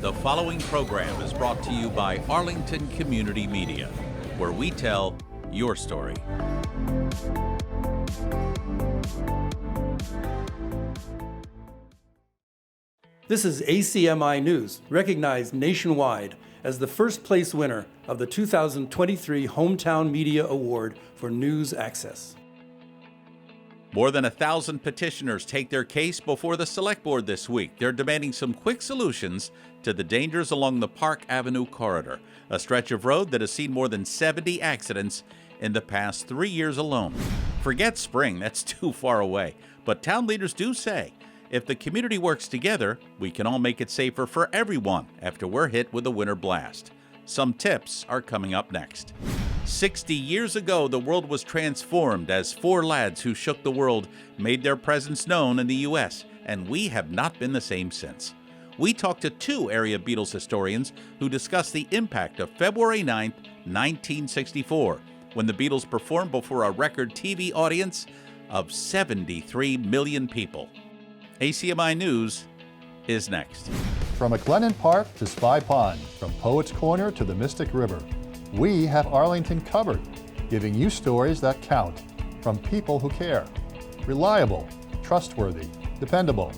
The following program is brought to you by Arlington Community Media, where we tell your story. This is ACMi News, recognized nationwide as the first place winner of the 2023 Hometown Media Award for News Access. More than 1,000 petitioners take their case before the Select Board this week. They're demanding some quick solutions to the dangers along the Park Avenue corridor, a stretch of road that has seen more than 70 accidents in the past 3 years alone. Forget spring, that's too far away. But town leaders do say, if the community works together, we can all make it safer for everyone after we're hit with a winter blast. Some tips are coming up next. 60 years ago, the world was transformed as four lads who shook the world made their presence known in the U.S., and we have not been the same since. We talked to two area Beatles historians who discussed the impact of February 9th, 1964, when the Beatles performed before a record TV audience of 73 million people. ACMi News is next. From McLennan Park to Spy Pond, from Poets Corner to the Mystic River, we have Arlington covered, giving you stories that count from people who care. Reliable, trustworthy, dependable.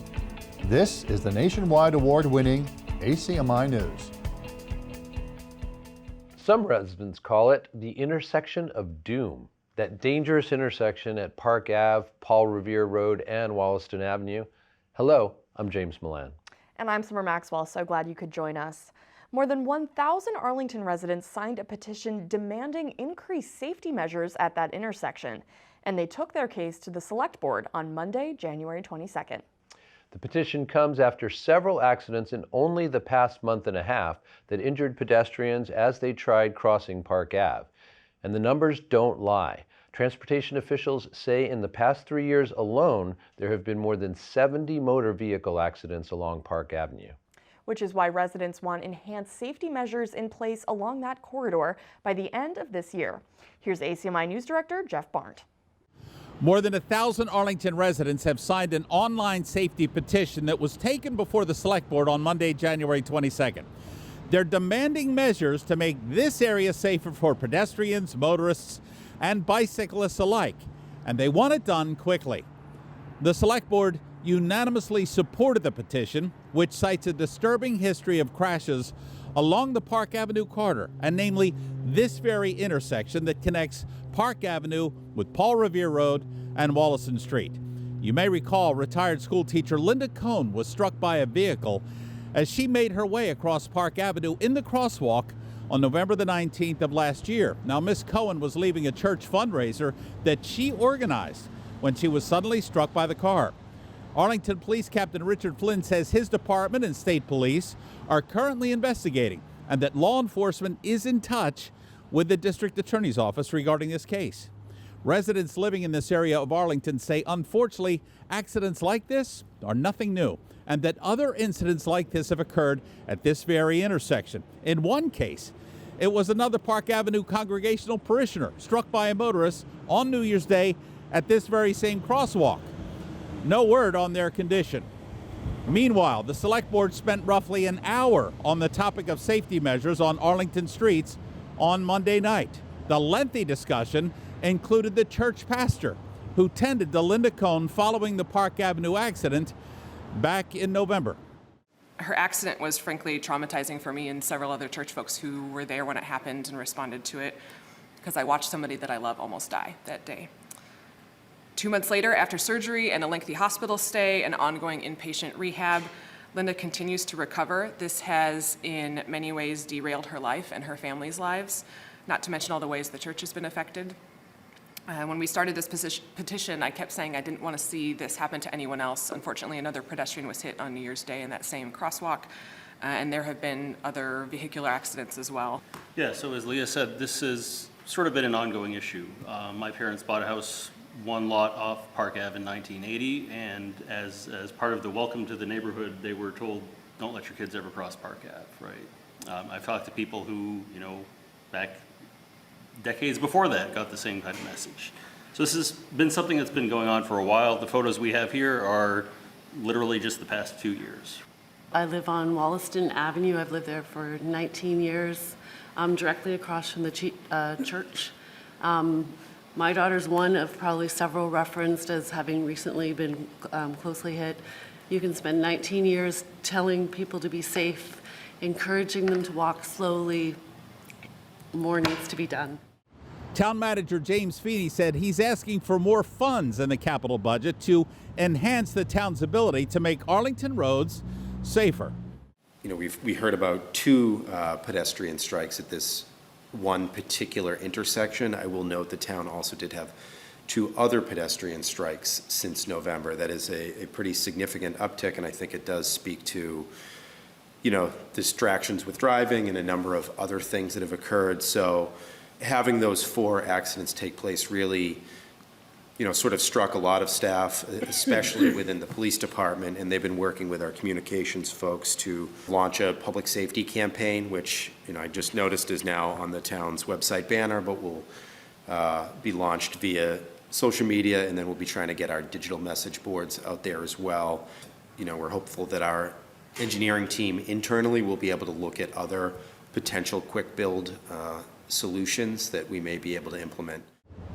This is the nationwide award-winning ACMi News. Some residents call it the intersection of doom, that dangerous intersection at Park Ave, Paul Revere Road, and Wollaston Avenue. Hello, I'm James Milan. And I'm Summer Maxwell, so glad you could join us. More than 1,000 Arlington residents signed a petition demanding increased safety measures at that intersection, and they took their case to the Select Board on Monday, January 22nd. The petition comes after several accidents in only the past month and a half that injured pedestrians as they tried crossing Park Ave. And the numbers don't lie. Transportation officials say in the past 3 years alone, there have been more than 70 motor vehicle accidents along Park Avenue. Which is why residents want enhanced safety measures in place along that corridor by the end of this year. Here's ACMi News Director Jeff Barnt. More than 1,000 Arlington residents have signed an online safety petition that was taken before the Select Board on Monday, January 22nd. They're demanding measures to make this area safer for pedestrians, motorists, and bicyclists alike, and they want it done quickly. The Select Board unanimously supported the petition, which cites a disturbing history of crashes along the Park Avenue corridor, and namely this very intersection that connects Park Avenue with Paul Revere Road and Wollaston Street. You may recall retired school teacher Linda Cohn was struck by a vehicle as she made her way across Park Avenue in the crosswalk on November the 19th of last year. Now, Miss Cohen was leaving a church fundraiser that she organized when she was suddenly struck by the car. Arlington Police Captain Richard Flynn says his department and state police are currently investigating and that law enforcement is in touch with the district attorney's office regarding this case. Residents living in this area of Arlington say, unfortunately, accidents like this are nothing new, and that other incidents like this have occurred at this very intersection. In one case, it was another Park Avenue congregational parishioner struck by a motorist on New Year's Day at this very same crosswalk. No word on their condition. Meanwhile, the Select Board spent roughly an hour on the topic of safety measures on Arlington streets on Monday night. The lengthy discussion included the church pastor who tended to Linda Cohn following the Park Avenue accident back in November. Her accident was frankly traumatizing for me and several other church folks who were there when it happened and responded to it, because I watched somebody that I love almost die that day. 2 months later, after surgery and a lengthy hospital stay and ongoing inpatient rehab, Linda continues to recover. This has in many ways derailed her life and her family's lives, not to mention all the ways the church has been affected. When we started this petition, I kept saying I didn't want to see this happen to anyone else. Unfortunately, another pedestrian was hit on New Year's Day in that same crosswalk, and there have been other vehicular accidents as well. Yeah, so as Leah said, this has sort of been an ongoing issue. My parents bought a house one lot off Park Ave in 1980, and as part of the welcome to the neighborhood, they were told, don't let your kids ever cross Park Ave, right? I've talked to people who, back decades before that got the same kind of message. So this has been something that's been going on for a while. The photos we have here are literally just the past 2 years. I live on Wollaston Avenue. I've lived there for 19 years, directly across from the church. My daughter's one of probably several referenced as having recently been closely hit. You can spend 19 years telling people to be safe, encouraging them to walk slowly. More needs to be done. Town manager James Feeney said he's asking for more funds in the capital budget to enhance the town's ability to make Arlington roads safer. You know, we heard about 2 pedestrian strikes at this one particular intersection. I will note the town also did have 2 other pedestrian strikes since November. That is a pretty significant uptick, and I think it does speak to, you know, distractions with driving and a number of other things that have occurred. So having those 4 accidents take place really, you know, sort of struck a lot of staff, especially within the police department, and they've been working with our communications folks to launch a public safety campaign, which, you know, I just noticed is now on the town's website banner, but will be launched via social media, and then we'll be trying to get our digital message boards out there as well. You know, we're hopeful that our engineering team internally will be able to look at other potential quick build solutions that we may be able to implement.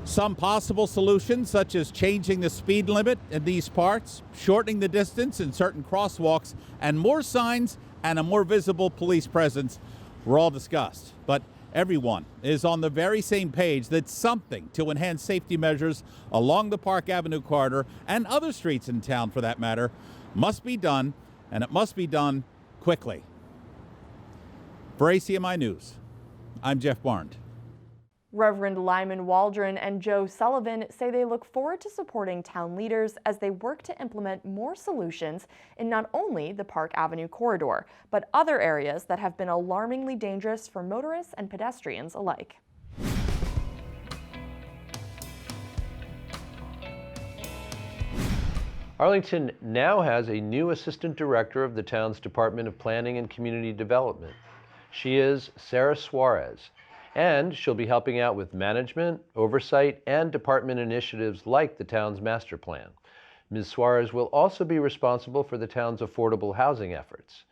Some possible solutions, such as changing the speed limit in these parts, shortening the distance in certain crosswalks, and more signs and a more visible police presence, were all discussed. But everyone is on the very same page that something to enhance safety measures along the Park Avenue corridor and other streets in town, for that matter, must be done, and it must be done quickly. For ACMi News, I'm Jeff Barnes. Reverend Lyman Waldron and Joe Sullivan say they look forward to supporting town leaders as they work to implement more solutions in not only the Park Avenue corridor, but other areas that have been alarmingly dangerous for motorists and pedestrians alike. Arlington now has a new assistant director of the town's Department of Planning and Community Development. She is Sarah Suarez, and she'll be helping out with management, oversight, and department initiatives like the town's master plan. Ms. Suarez will also be responsible for the town's affordable housing efforts.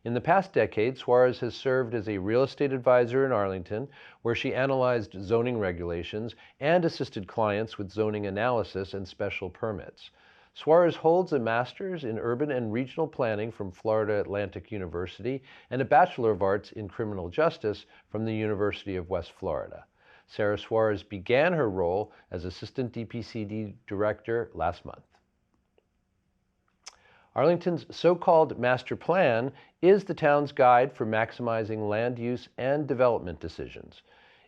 In the past decade, Suarez has served as a real estate advisor in Arlington, where she analyzed zoning regulations and assisted clients with zoning analysis and special permits. Suarez holds a master's in urban and regional planning from Florida Atlantic University and a Bachelor of Arts in criminal justice from the University of West Florida. Sarah Suarez began her role as Assistant DPCD Director last month. Arlington's so-called master plan is the town's guide for maximizing land use and development decisions.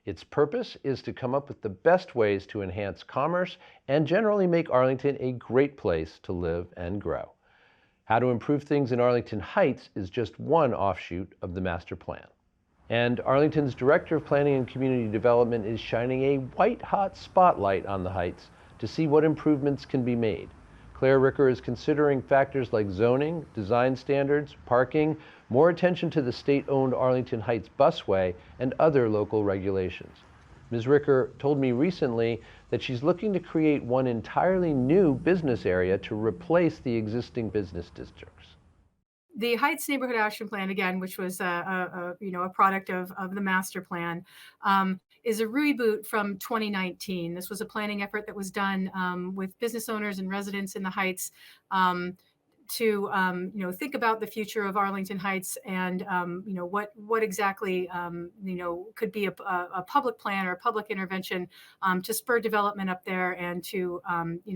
Its purpose is to come up with the best ways to enhance commerce and generally make Arlington a great place to live and grow. How to improve things in Arlington Heights is just one offshoot of the master plan. And Arlington's Director of Planning and Community Development is shining a white-hot spotlight on the Heights to see what improvements can be made. Claire Ricker is considering factors like zoning, design standards, parking, more attention to the state-owned Arlington Heights busway, and other local regulations. Ms. Ricker told me recently that she's looking to create one entirely new business area to replace the existing business districts. The Heights Neighborhood Action Plan, again, which was a product of the master plan, is a reboot from 2019. This was a planning effort that was done with business owners and residents in the Heights to think about the future of Arlington Heights and what exactly could be a public plan or a public intervention to spur development up there and to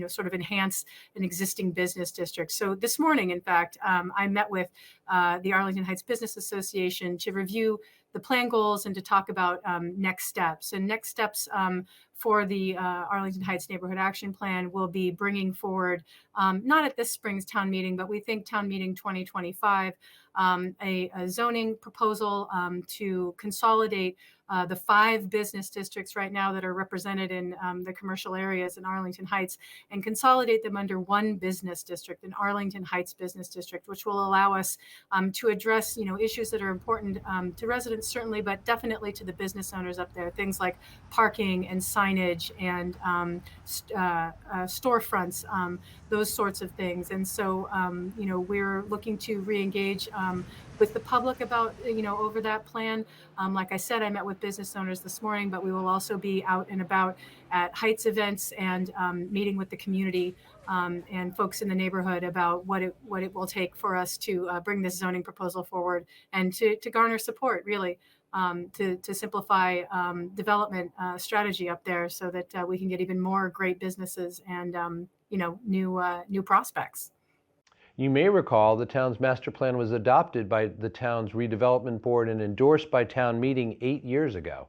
sort of enhance an existing business district. So this morning, in fact, I met with the Arlington Heights Business Association to review the plan goals and to talk about next steps. And next steps for the Arlington Heights Neighborhood Action Plan will be bringing forward, not at this spring's town meeting, but we think town meeting 2025, a zoning proposal to consolidate the 5 business districts right now that are represented in the commercial areas in Arlington Heights and consolidate them under one business district, an Arlington Heights Business District, which will allow us to address issues that are important to residents certainly, but definitely to the business owners up there, things like parking and signage and storefronts. those sorts of things. And so, we're looking to re-engage with the public about, over that plan. Like I said, I met with business owners this morning, but we will also be out and about at Heights events and meeting with the community and folks in the neighborhood about what it will take for us to bring this zoning proposal forward and to garner support, really, to simplify development strategy up there so that we can get even more great businesses and new prospects. You may recall the town's master plan was adopted by the town's redevelopment board and endorsed by town meeting 8 years ago.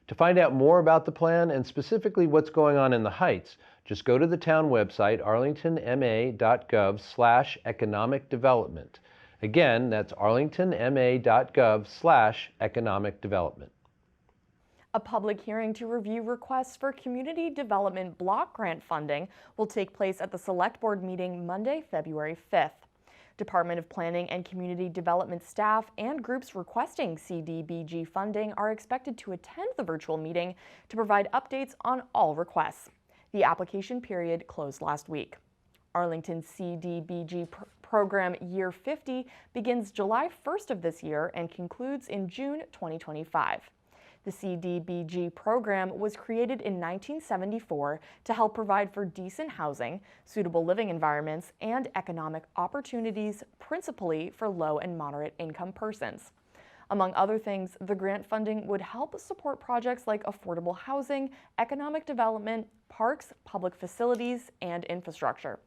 To find out more about the plan and specifically what's going on in the Heights, just go to the town website, arlingtonma.gov/economic development. Again, that's arlingtonma.gov/economic development. A public hearing to review requests for community development block grant funding will take place at the Select Board meeting Monday, February 5th. Department of Planning and Community Development staff and groups requesting CDBG funding are expected to attend the virtual meeting to provide updates on all requests. The application period closed last week. Arlington's CDBG program Year 50 begins July 1st of this year and concludes in June 2025. The CDBG program was created in 1974 to help provide for decent housing, suitable living environments, and economic opportunities, principally for low and moderate income persons. Among other things, the grant funding would help support projects like affordable housing, economic development, parks, public facilities, and infrastructure.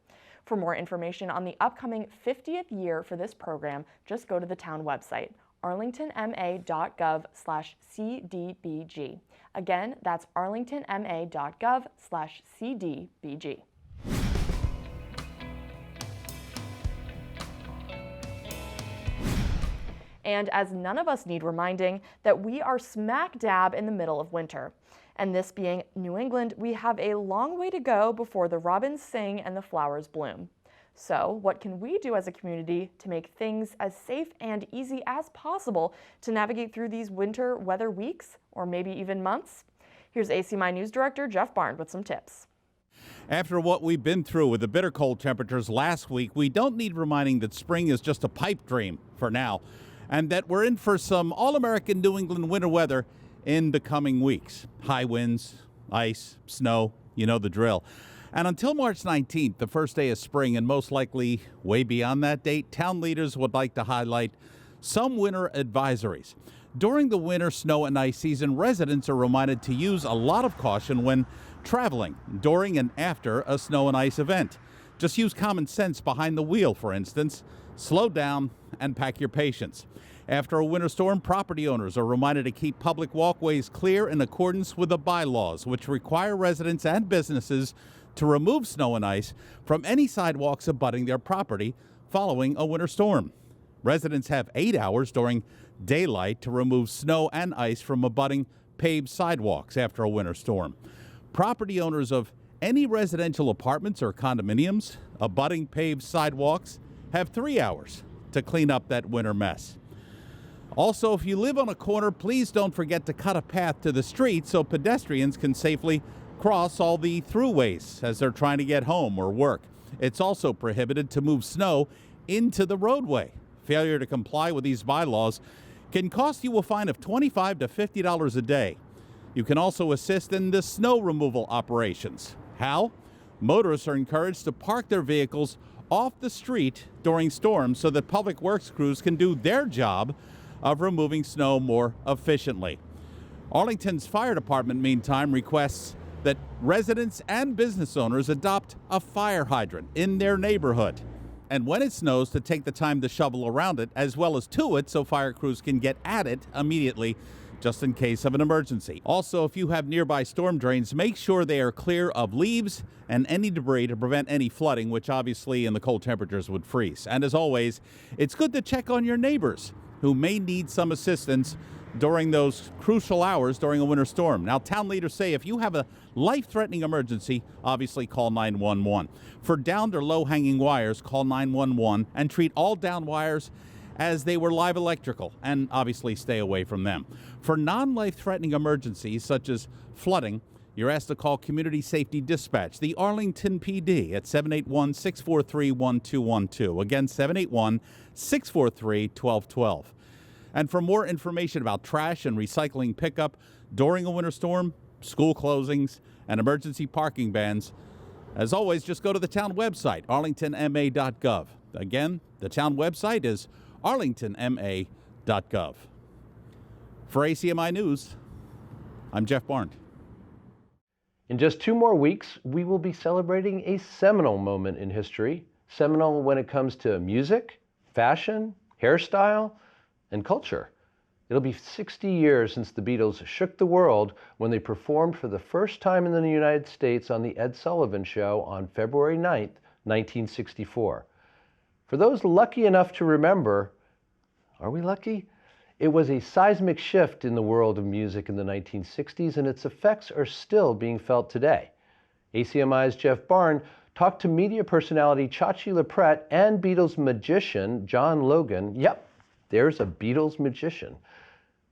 For more information on the upcoming 50th year for this program, just go to the town website, arlingtonma.gov/CDBG. Again, that's arlingtonma.gov/CDBG. And as none of us need reminding that we are smack dab in the middle of winter. And this being New England, we have a long way to go before the robins sing and the flowers bloom. So what can we do as a community to make things as safe and easy as possible to navigate through these winter weather weeks, or maybe even months? Here's ACMi News Director Jeff Barnes with some tips. After what we've been through with the bitter cold temperatures last week, we don't need reminding that spring is just a pipe dream for now, and that we're in for some all-American New England winter weather in the coming weeks. High winds, ice, snow, you know the drill. And until March 19th, the first day of spring, and most likely way beyond that date, town leaders would like to highlight some winter advisories. During the winter snow and ice season, residents are reminded to use a lot of caution when traveling during and after a snow and ice event. Just use common sense behind the wheel, for instance. Slow down and pack your patience. After a winter storm, property owners are reminded to keep public walkways clear in accordance with the bylaws, which require residents and businesses to remove snow and ice from any sidewalks abutting their property following a winter storm. Residents have 8 hours during daylight to remove snow and ice from abutting paved sidewalks after a winter storm. Property owners of any residential apartments or condominiums abutting paved sidewalks have 3 hours to clean up that winter mess. Also, if you live on a corner, please don't forget to cut a path to the street so pedestrians can safely cross all the throughways as they're trying to get home or work. It's also prohibited to move snow into the roadway. Failure to comply with these bylaws can cost you a fine of $25 to $50 a day. You can also assist in the snow removal operations. How? Motorists are encouraged to park their vehicles off the street during storms so that public works crews can do their job of removing snow more efficiently. Arlington's fire department, meantime, requests that residents and business owners adopt a fire hydrant in their neighborhood. And when it snows, to take the time to shovel around it as well as to it so fire crews can get at it immediately just in case of an emergency. Also, if you have nearby storm drains, make sure they are clear of leaves and any debris to prevent any flooding, which obviously in the cold temperatures would freeze. And as always, it's good to check on your neighbors who may need some assistance during those crucial hours during a winter storm. Now, town leaders say if you have a life-threatening emergency, obviously call 911. For downed or low-hanging wires, call 911 and treat all downed wires as they were live electrical, and obviously stay away from them. For non-life-threatening emergencies such as flooding, you're asked to call Community Safety Dispatch, the Arlington PD, at 781-643-1212. Again, 781-643-1212. And for more information about trash and recycling pickup during a winter storm, school closings, and emergency parking bans, as always, just go to the town website, arlingtonma.gov. Again, the town website is arlingtonma.gov. For ACMi News, I'm Jeff Barnes. In just 2 more weeks, we will be celebrating a seminal moment in history. Seminal when it comes to music, fashion, hairstyle, and culture. It'll be 60 years since the Beatles shook the world when they performed for the first time in the United States on The Ed Sullivan Show on February 9th, 1964. For those lucky enough to remember, are we lucky? It was a seismic shift in the world of music in the 1960s, and its effects are still being felt today. ACMi's Jeff Barnes talked to media personality Chachi LaPrette and Beatles magician John Logan. Yep, there's a Beatles magician,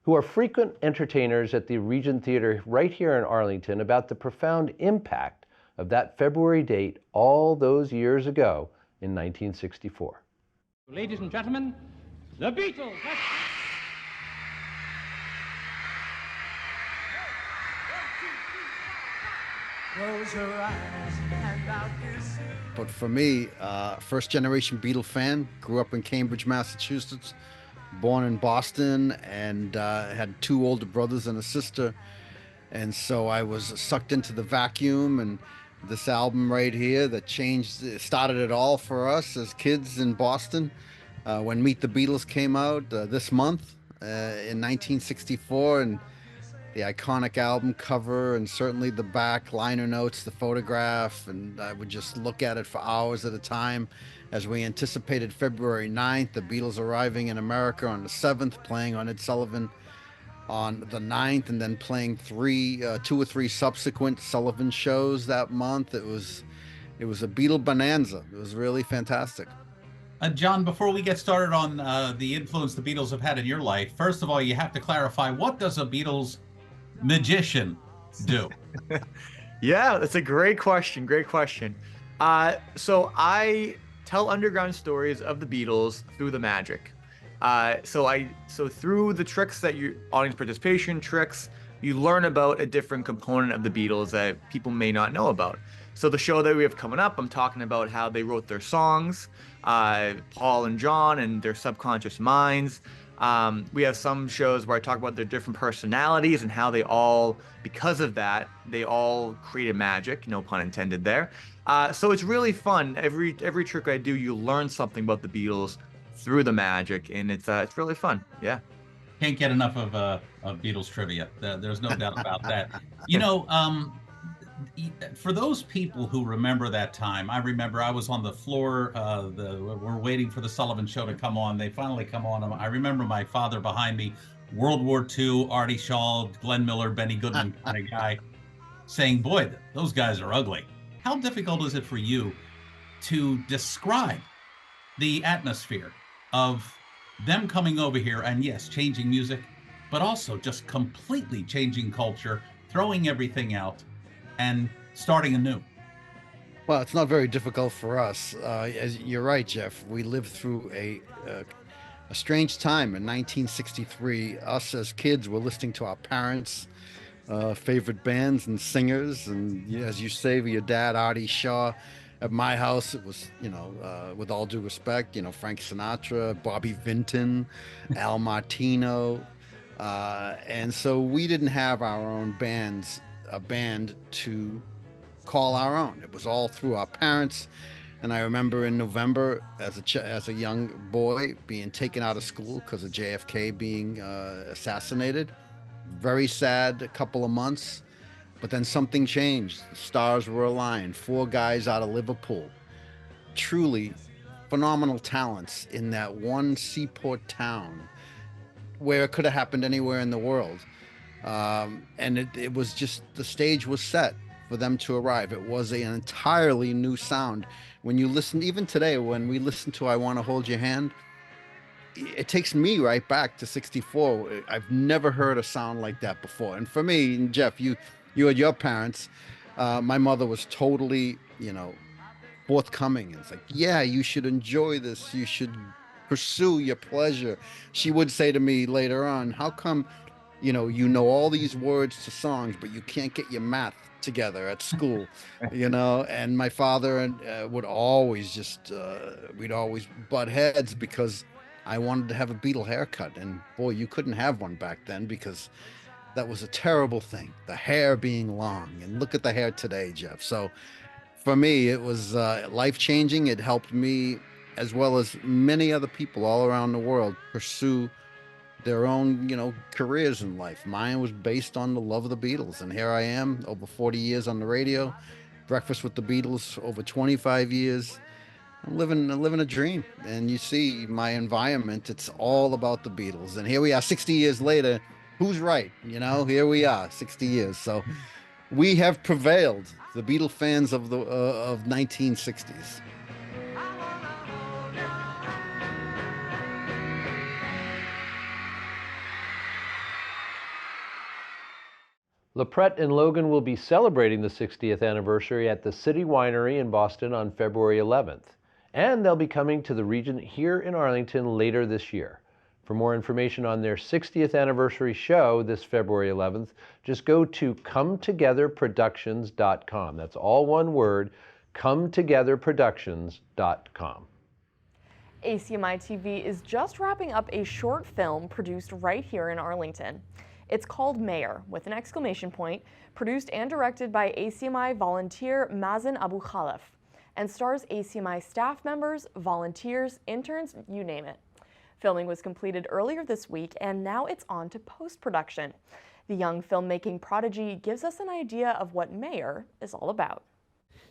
who are frequent entertainers at the Regent Theater right here in Arlington, about the profound impact of that February date all those years ago in 1964. Ladies and gentlemen, the Beatles! Close your eyes and I'll kiss you. But for me, first generation Beatle fan, grew up in Cambridge, Massachusetts, born in Boston, and had 2 older brothers and a sister. And so I was sucked into the vacuum, and this album right here that started it all for us as kids in Boston. When Meet the Beatles came out this month in 1964, and the iconic album cover, and certainly the back liner notes, the photograph, and I would just look at it for hours at a time as we anticipated February 9th, the Beatles arriving in America on the 7th, playing on Ed Sullivan on the 9th, and then playing 2 or 3 subsequent Sullivan shows that month. It was a Beatle bonanza. It was really fantastic. John, before we get started on the influence the Beatles have had in your life, first of all, you have to clarify, what does a Beatles magician do? Yeah, that's a great question. So I tell underground stories of the Beatles through the magic. So through the tricks that audience participation tricks, you learn about a different component of the Beatles that people may not know about. So the show that we have coming up, I'm talking about how they wrote their songs, Paul and John and their subconscious minds. We have some shows where I talk about their different personalities and how they all, because of that, they all created magic, no pun intended there. So it's really fun. Every trick I do, you learn something about the Beatles through the magic, and it's really fun. Yeah. Can't get enough of Beatles trivia. There's no doubt about that. For those people who remember that time, I remember I was on the floor. We're waiting for the Sullivan Show to come on. They finally come on. I remember my father behind me, World War II, Artie Shaw, Glenn Miller, Benny Goodman kind of guy, saying, "Boy, those guys are ugly." How difficult is it for you to describe the atmosphere of them coming over here and, yes, changing music, but also just completely changing culture, throwing everything out, and starting anew? Well, it's not very difficult for us. As you're right, Jeff, we lived through a strange time in 1963. Us as kids were listening to our parents' favorite bands and singers, and as you say, your dad, Artie Shaw. At my house, it was, with all due respect, Frank Sinatra, Bobby Vinton, Al Martino, and so we didn't have our own a band to call our own. It was all through our parents. And I remember in November, as a young boy, being taken out of school because of JFK being assassinated. Very sad, a couple of months. But then something changed. The stars were aligned. 4 guys out of Liverpool. Truly phenomenal talents in that one seaport town where it could have happened anywhere in the world. And it was just, the stage was set for them to arrive. It was an entirely new sound. When you listen, even today, when we listen to I Want to Hold Your Hand, it takes me right back to 64. I've never heard a sound like that before. And for me, and Jeff, you you had your parents. My mother was totally, forthcoming. It's like, yeah, you should enjoy this. You should pursue your pleasure. She would say to me later on, how come, you know all these words to songs, but you can't get your math together at school, and my father would always just, we'd always butt heads because I wanted to have a Beatle haircut. And boy, you couldn't have one back then because that was a terrible thing, the hair being long. And look at the hair today, Jeff. So for me, it was life-changing. It helped me, as well as many other people all around the world, pursue their own, careers in life. Mine was based on the love of the Beatles. And here I am, over 40 years on the radio, Breakfast with the Beatles, over 25 years. I'm living a dream. And you see my environment, it's all about the Beatles. And here we are 60 years later. Who's right? Here we are 60 years. So we have prevailed, the Beatle fans of the of 1960s. LaPrette and Logan will be celebrating the 60th anniversary at the City Winery in Boston on February 11th. And they'll be coming to the Regent here in Arlington later this year. For more information on their 60th anniversary show this February 11th, just go to cometogetherproductions.com. That's all one word, cometogetherproductions.com. ACMi TV is just wrapping up a short film produced right here in Arlington. It's called Mayor, with an exclamation point, produced and directed by ACMi volunteer Mazen Abu Khalaf, and stars ACMi staff members, volunteers, interns, you name it. Filming was completed earlier this week, and now it's on to post-production. The young filmmaking prodigy gives us an idea of what Mayor is all about.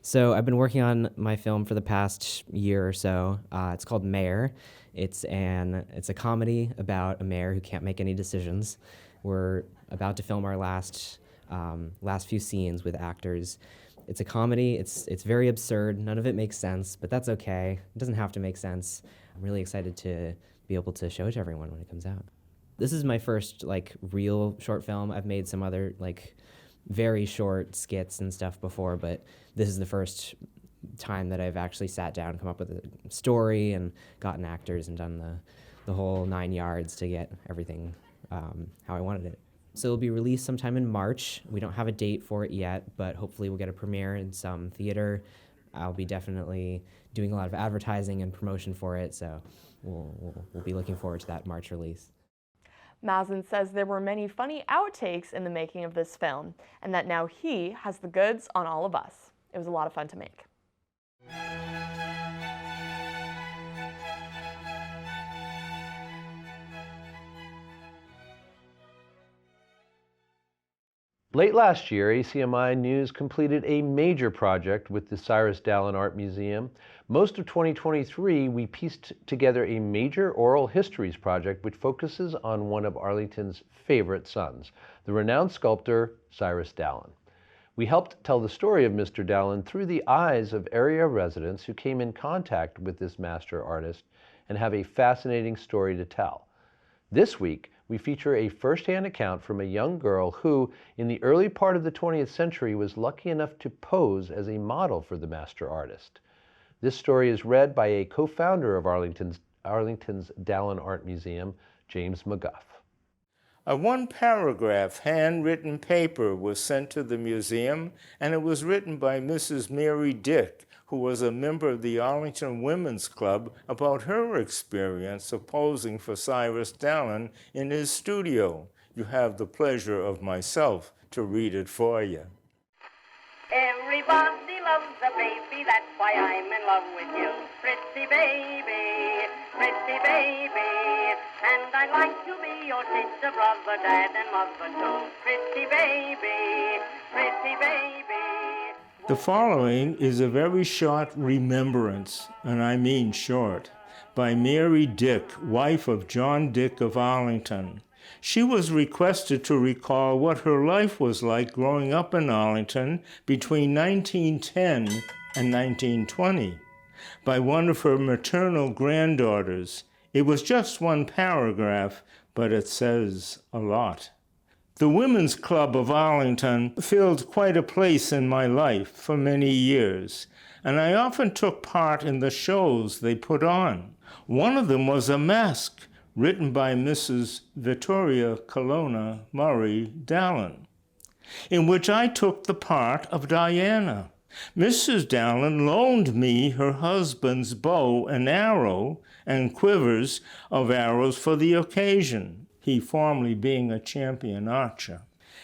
So I've been working on my film for the past year or so. It's called Mayor. It's a comedy about a mayor who can't make any decisions. We're about to film our last few scenes with actors. It's a comedy. It's very absurd. None of it makes sense, but that's okay. It doesn't have to make sense. I'm really excited to be able to show it to everyone when it comes out. This is my first real short film. I've made some other very short skits and stuff before, but this is the first time that I've actually sat down, come up with a story, and gotten actors and done the whole 9 yards to get everything how I wanted it. So it'll be released sometime in March. We don't have a date for it yet, but hopefully we'll get a premiere in some theater. I'll be definitely doing a lot of advertising and promotion for it, so we'll be looking forward to that March release. Mazen says there were many funny outtakes in the making of this film, and that now he has the goods on all of us. It was a lot of fun to make. Late last year, ACMi News completed a major project with the Cyrus D Art Museum. Most of 2023, we pieced together a major oral histories project which focuses on one of Arlington's favorite sons, the renowned sculptor Cyrus D. We helped tell the story of Mr. Dallin through the eyes of area residents who came in contact with this master artist and have a fascinating story to tell. This week, we feature a first-hand account from a young girl who, in the early part of the 20th century, was lucky enough to pose as a model for the master artist. This story is read by a co-founder of Arlington's Dallin Art Museum, James McGuff. A one-paragraph handwritten paper was sent to the museum, and it was written by Mrs. Mary Dick, who was a member of the Arlington Women's Club, about her experience of posing for Cyrus Dallin in his studio. You have the pleasure of myself to read it for you. Everybody loves a baby, that's why I'm in love with you. Pretty baby, and I'd like to be your sister, brother, dad, and mother too. Pretty baby. The following is a very short remembrance, and I mean short, by Mary Dick, wife of John Dick of Arlington. She was requested to recall what her life was like growing up in Arlington between 1910 and 1920 by one of her maternal granddaughters. It was just one paragraph, but it says a lot. The Women's Club of Arlington filled quite a place in my life for many years, and I often took part in the shows they put on. One of them was a masque written by Mrs. Vittoria Colonna Murray Dallin, in which I took the part of Diana. Mrs. Dallin loaned me her husband's bow and arrow and quivers of arrows for the occasion, he formerly being a champion archer.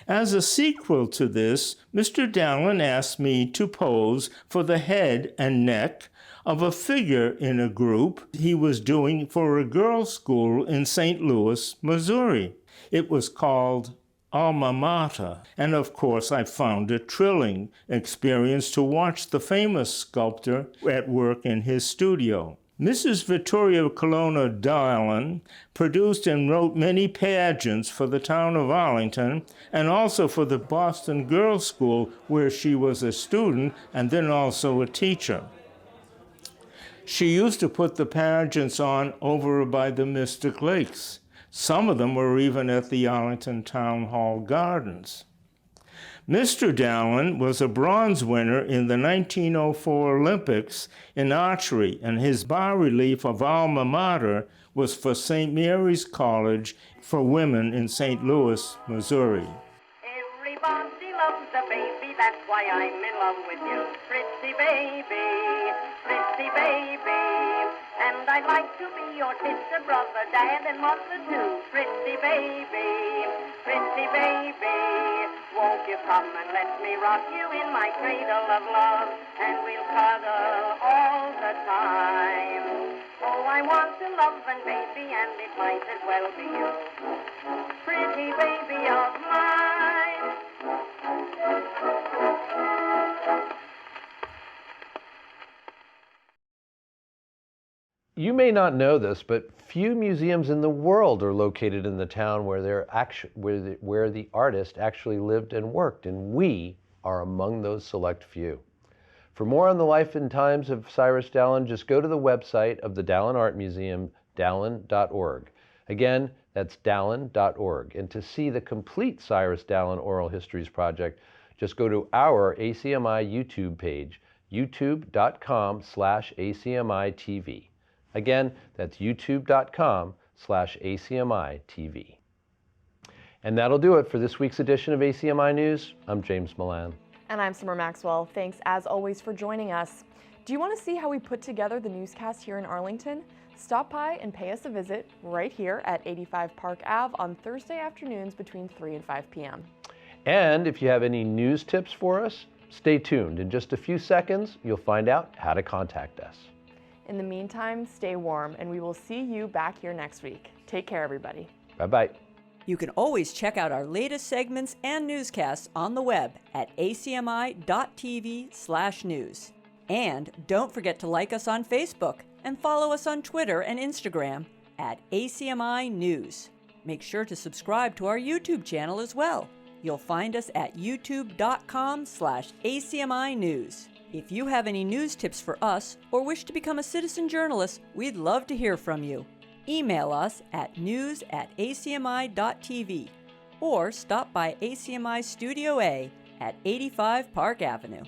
As a sequel to this, Mr. Dallin asked me to pose for the head and neck of a figure in a group he was doing for a girls' school in St. Louis, Missouri. It was called Alma Mater, and of course I found it a thrilling experience to watch the famous sculptor at work in his studio. Mrs. Vittoria Colonna Dallin produced and wrote many pageants for the town of Arlington and also for the Boston Girls' School, where she was a student and then also a teacher. She used to put the pageants on over by the Mystic Lakes. Some of them were even at the Arlington Town Hall Gardens. Mr. Dallin was a bronze winner in the 1904 Olympics in archery, and his bas-relief of Alma Mater was for St. Mary's College for Women in St. Louis, Missouri. Everybody loves a baby, that's why I'm in love with you. Pretty baby, pretty baby. And I'd like to be your sister, brother, dad, and mother too. Pretty baby, pretty baby. Won't you come and let me rock you in my cradle of love, and we'll cuddle all the time. Oh, I want to love and baby, and it might as well be you. Pretty baby of mine. You may not know this, but few museums in the world are located in the town where the artist actually lived and worked, and we are among those select few. For more on the life and times of Cyrus Dallin, just go to the website of the Dallin Art Museum, dallin.org. Again, that's dallin.org. And to see the complete Cyrus Dallin Oral Histories project, just go to our ACMi YouTube page, youtube.com/ACMiTV. Again, that's youtube.com/ACMiTV. And that'll do it for this week's edition of ACMi News. I'm James Milan. And I'm Summer Maxwell. Thanks as always for joining us. Do you want to see how we put together the newscast here in Arlington? Stop by and pay us a visit right here at 85 Park Ave on Thursday afternoons between 3 and 5 p.m. And if you have any news tips for us, stay tuned. In just a few seconds, you'll find out how to contact us. In the meantime, stay warm, and we will see you back here next week. Take care, everybody. Bye-bye. You can always check out our latest segments and newscasts on the web at acmi.tv/news. And don't forget to like us on Facebook and follow us on Twitter and Instagram at ACMi News. Make sure to subscribe to our YouTube channel as well. You'll find us at youtube.com/ACMi News. If you have any news tips for us or wish to become a citizen journalist, we'd love to hear from you. Email us at news@acmi.tv or stop by ACMI Studio A at 85 Park Avenue.